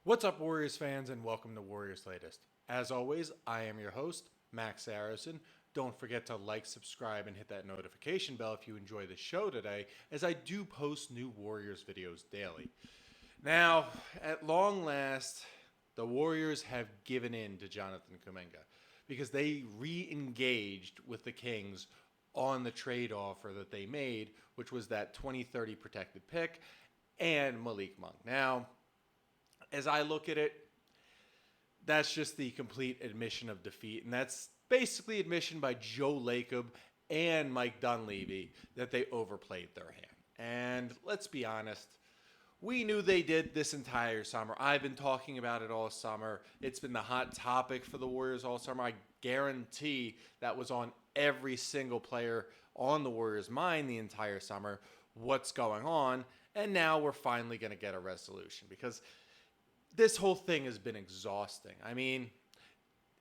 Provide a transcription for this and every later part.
What's up, Warriors fans, and welcome to Warriors Latest. As always, I am your host, Max Arizin. Don't forget to like, subscribe, and hit that notification bell if you enjoy the show today, as I do post new Warriors videos daily. Now, at long last, the Warriors have given in to Jonathan Kuminga because they re-engaged with the Kings on the trade offer that they made, which was that 2030 protected pick and Malik Monk. Now, as I look at it, that's just the complete admission of defeat. And that's basically admission by Joe Lacob and Mike Dunleavy that they overplayed their hand. And let's be honest, we knew they did this entire summer. I've been talking about it all summer. It's been the hot topic for the Warriors all summer. I guarantee that was on every single player on the Warriors' mind the entire summer. What's going on? And now we're finally going to get a resolution because this whole thing has been exhausting. I mean,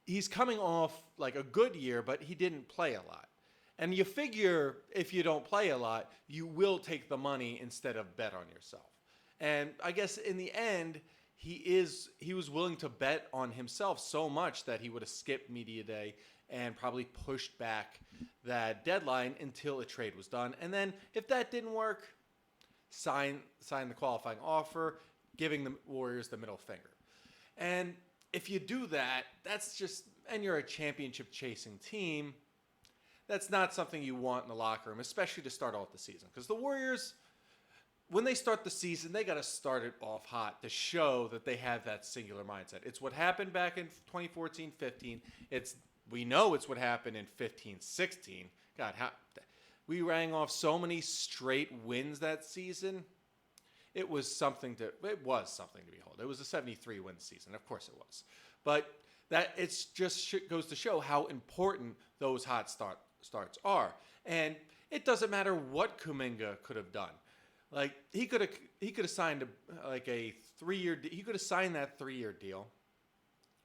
he's coming off like a good year, but he didn't play a lot. And you figure if you don't play a lot, you will take the money instead of bet on yourself. And I guess in the end, he was willing to bet on himself so much that he would have skipped media day and probably pushed back that deadline until a trade was done. And then if that didn't work, sign the qualifying offer, giving the Warriors the middle finger. And if you do that, and you're a championship chasing team, that's not something you want in the locker room, especially to start off the season. Because the Warriors, when they start the season, they got to start it off hot to show that they have that singular mindset. It's what happened back in 2014-15. We know it's what happened in 15-16. God, we rang off so many straight wins that season. It was something to behold. It was a 73-win season, of course it was. But that goes to show how important those hot starts are. And it doesn't matter what Kuminga could have done. Like he could have signed a 3-year. He could have signed that 3-year deal,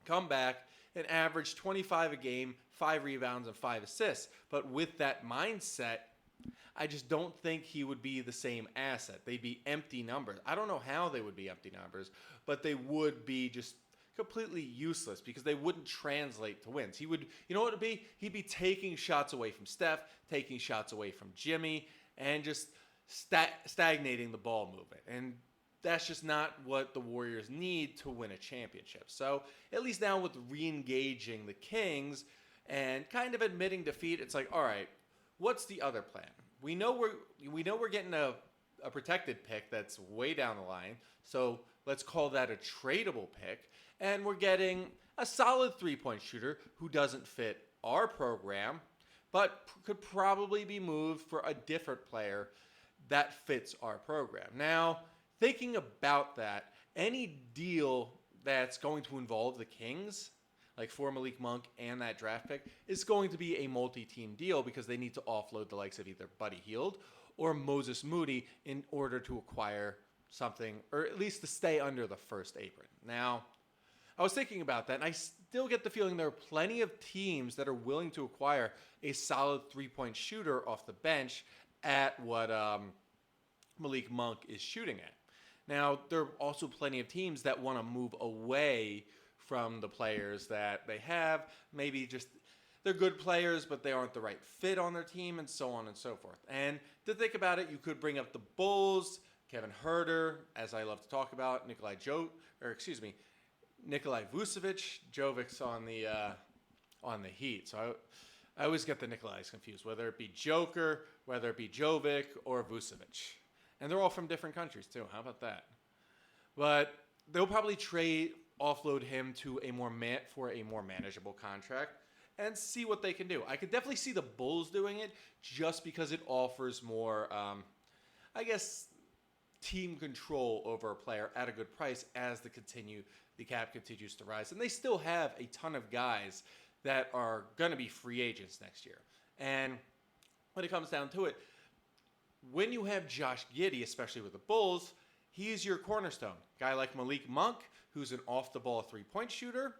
come back and average 25 a game, 5 rebounds and 5 assists. But with that mindset, I just don't think he would be the same asset. They'd be empty numbers. I don't know how they would be empty numbers, but they would be just completely useless because they wouldn't translate to wins. You know what it would be? He'd be taking shots away from Steph, taking shots away from Jimmy, and just stagnating the ball movement. And that's just not what the Warriors need to win a championship. So at least now with re-engaging the Kings and kind of admitting defeat, it's like, all right, what's the other plan? We know we're getting a protected pick that's way down the line, so let's call that a tradable pick, and we're getting a solid three-point shooter who doesn't fit our program, but could probably be moved for a different player that fits our program. Now, thinking about that, any deal that's going to involve the Kings, like for Malik Monk and that draft pick, is going to be a multi-team deal because they need to offload the likes of either Buddy Hield or Moses Moody in order to acquire something, or at least to stay under the first apron. Now, I was thinking about that, and I still get the feeling there are plenty of teams that are willing to acquire a solid three-point shooter off the bench at what Malik Monk is shooting at. Now, there are also plenty of teams that want to move away from the players that they have. Maybe just they're good players, but they aren't the right fit on their team, and so on and so forth. And to think about it, you could bring up the Bulls, Kevin Huerter, as I love to talk about, Nikolai Vucevic. Jovic's on the Heat. So I always get the Nikolai's confused, whether it be Joker, whether it be Jovic, or Vucevic. And they're all from different countries, too. How about that? But they'll probably offload him to for a more manageable contract and see what they can do. I could definitely see the Bulls doing it just because it offers more, team control over a player at a good price as the cap continues to rise. And they still have a ton of guys that are going to be free agents next year. And when it comes down to it, when you have Josh Giddey, especially with the Bulls, he is your cornerstone. Guy like Malik Monk, who's an off-the-ball three-point shooter,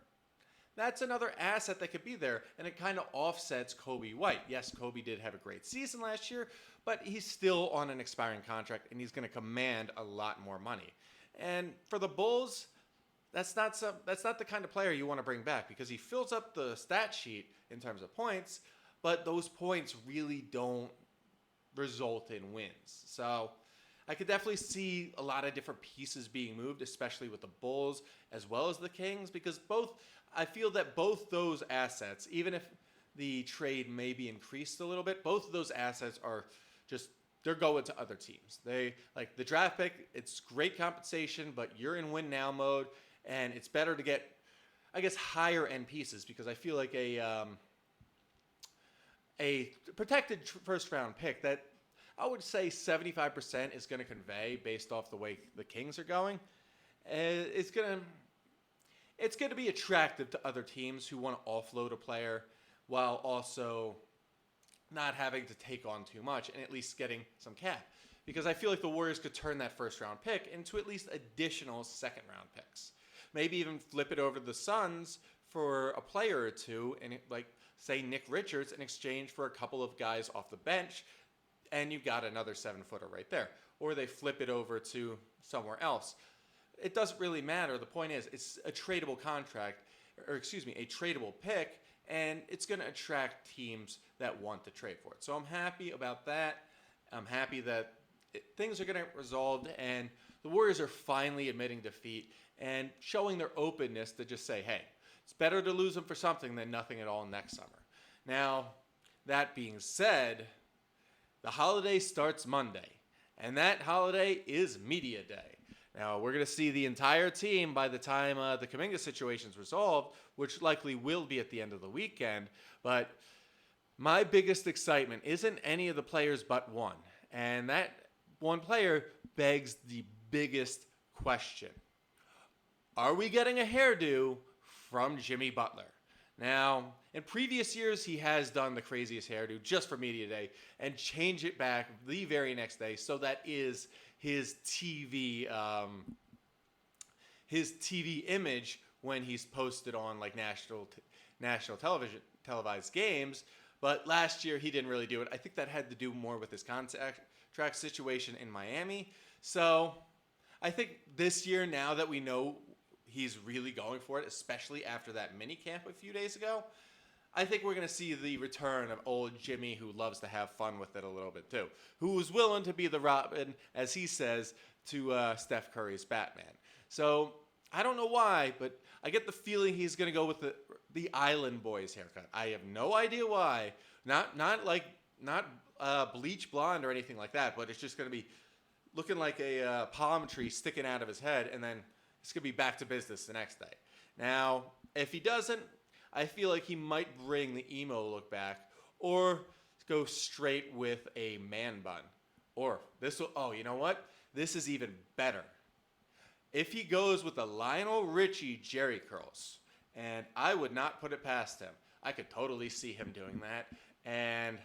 that's another asset that could be there, and it kind of offsets Kobe White. Yes, Kobe did have a great season last year, but he's still on an expiring contract, and he's going to command a lot more money. And for the Bulls, that's not the kind of player you want to bring back because he fills up the stat sheet in terms of points, but those points really don't result in wins. So I could definitely see a lot of different pieces being moved, especially with the Bulls as well as the Kings, because I feel that both those assets, even if the trade may be increased a little bit, both of those assets are just, they're going to other teams. They, like the draft pick, it's great compensation, but you're in win now mode, and it's better to get, I guess, higher end pieces, because I feel like a protected first round pick that I would say 75% is going to convey based off the way the Kings are going. It's going to be attractive to other teams who want to offload a player while also not having to take on too much and at least getting some cap. Because I feel like the Warriors could turn that first round pick into at least additional second round picks. Maybe even flip it over to the Suns for a player or two, and like say Nick Richards in exchange for a couple of guys off the bench, and you've got another 7-footer right there. Or they flip it over to somewhere else. It doesn't really matter. The point is, it's a tradable contract, or excuse me, a tradable pick, and it's going to attract teams that want to trade for it. So I'm happy about that. I'm happy that things are going to get resolved, and the Warriors are finally admitting defeat and showing their openness to just say, hey, it's better to lose them for something than nothing at all next summer. Now, that being said, the holiday starts Monday, and that holiday is Media Day. Now, we're going to see the entire team by the time the Kuminga situation is resolved, which likely will be at the end of the weekend. But my biggest excitement isn't any of the players but one. And that one player begs the biggest question. Are we getting a hairdo from Jimmy Butler? Now, in previous years, he has done the craziest hairdo just for Media Day and change it back the very next day. So that is his TV image when he's posted on like national television televised games. But last year he didn't really do it. I think that had to do more with his contract situation in Miami. So I think this year, now that we know he's really going for it, especially after that mini camp a few days ago, I think we're going to see the return of old Jimmy, who loves to have fun with it a little bit too, who was willing to be the Robin, as he says, to Steph Curry's Batman. So I don't know why, but I get the feeling he's going to go with the Island Boys haircut. I have no idea why. Not bleach blonde or anything like that, but it's just going to be looking like a palm tree sticking out of his head, and then it's going to be back to business the next day. Now, if he doesn't, I feel like he might bring the emo look back, or go straight with a man bun. Or you know what? This is even better. If he goes with the Lionel Richie Jerry curls, and I would not put it past him. I could totally see him doing that, and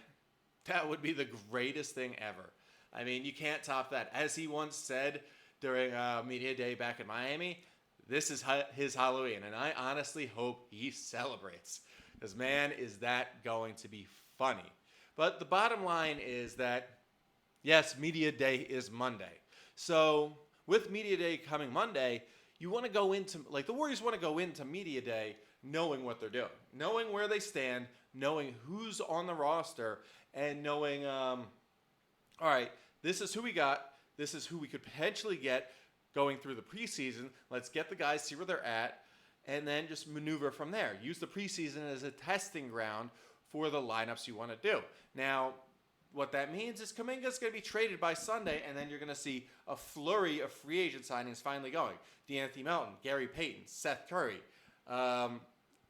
that would be the greatest thing ever. I mean, you can't top that. As he once said during Media Day back in Miami, this is his Halloween, and I honestly hope he celebrates, because man, is that going to be funny. But the bottom line is that, yes, Media Day is Monday. So with Media Day coming Monday, you want to go into, like the Warriors want to go into Media Day knowing what they're doing, knowing where they stand, knowing who's on the roster, and knowing, all right, this is who we got, this is who we could potentially get going through the preseason. Let's get the guys, see where they're at, and then just maneuver from there. Use the preseason as a testing ground for the lineups you want to do. Now, what that means is Kuminga's going to be traded by Sunday, and then you're going to see a flurry of free agent signings finally going. DeAnthony Melton, Gary Payton, Seth Curry, Al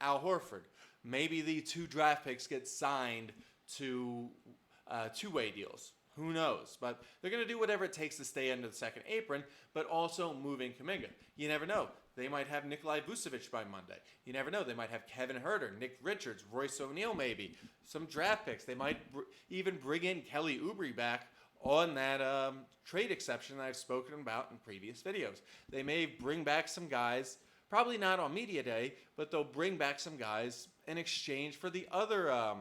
Horford. Maybe the 2 draft picks get signed to two-way deals. Who knows? But they're going to do whatever it takes to stay under the second apron, but also moving Kuminga. You never know. They might have Nikolai Vucevic by Monday. You never know. They might have Kevin Huerter, Nick Richards, Royce O'Neal maybe. Some draft picks. They might even bring in Kelly Oubre back on that trade exception that I've spoken about in previous videos. They may bring back some guys, probably not on Media Day, but they'll bring back some guys in exchange for the other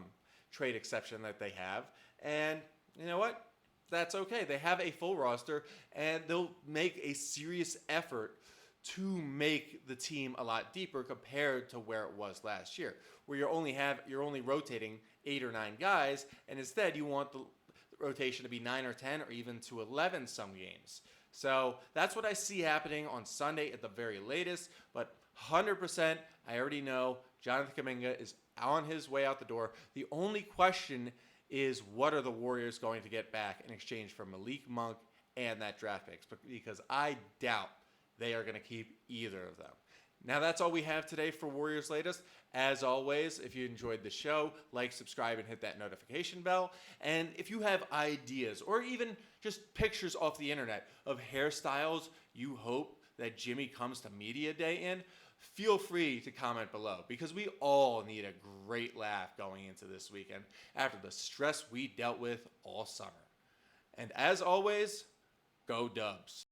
trade exception that they have. And you know what? That's okay. They have a full roster, and they'll make a serious effort to make the team a lot deeper compared to where it was last year, where you're only rotating 8 or 9 guys, and instead you want the rotation to be 9 or 10 or even to 11 some games. So that's what I see happening on Sunday at the very latest. But 100%, I already know Jonathan Kuminga is on his way out the door. The only question is, what are the Warriors going to get back in exchange for Malik Monk and that draft picks? Because I doubt they are going to keep either of them. Now, that's all we have today for Warriors Latest. As always, if you enjoyed the show, like, subscribe, and hit that notification bell. And if you have ideas or even just pictures off the internet of hairstyles you hope that Jimmy comes to Media Day in, feel free to comment below, because we all need a great laugh going into this weekend after the stress we dealt with all summer. And as always, go Dubs.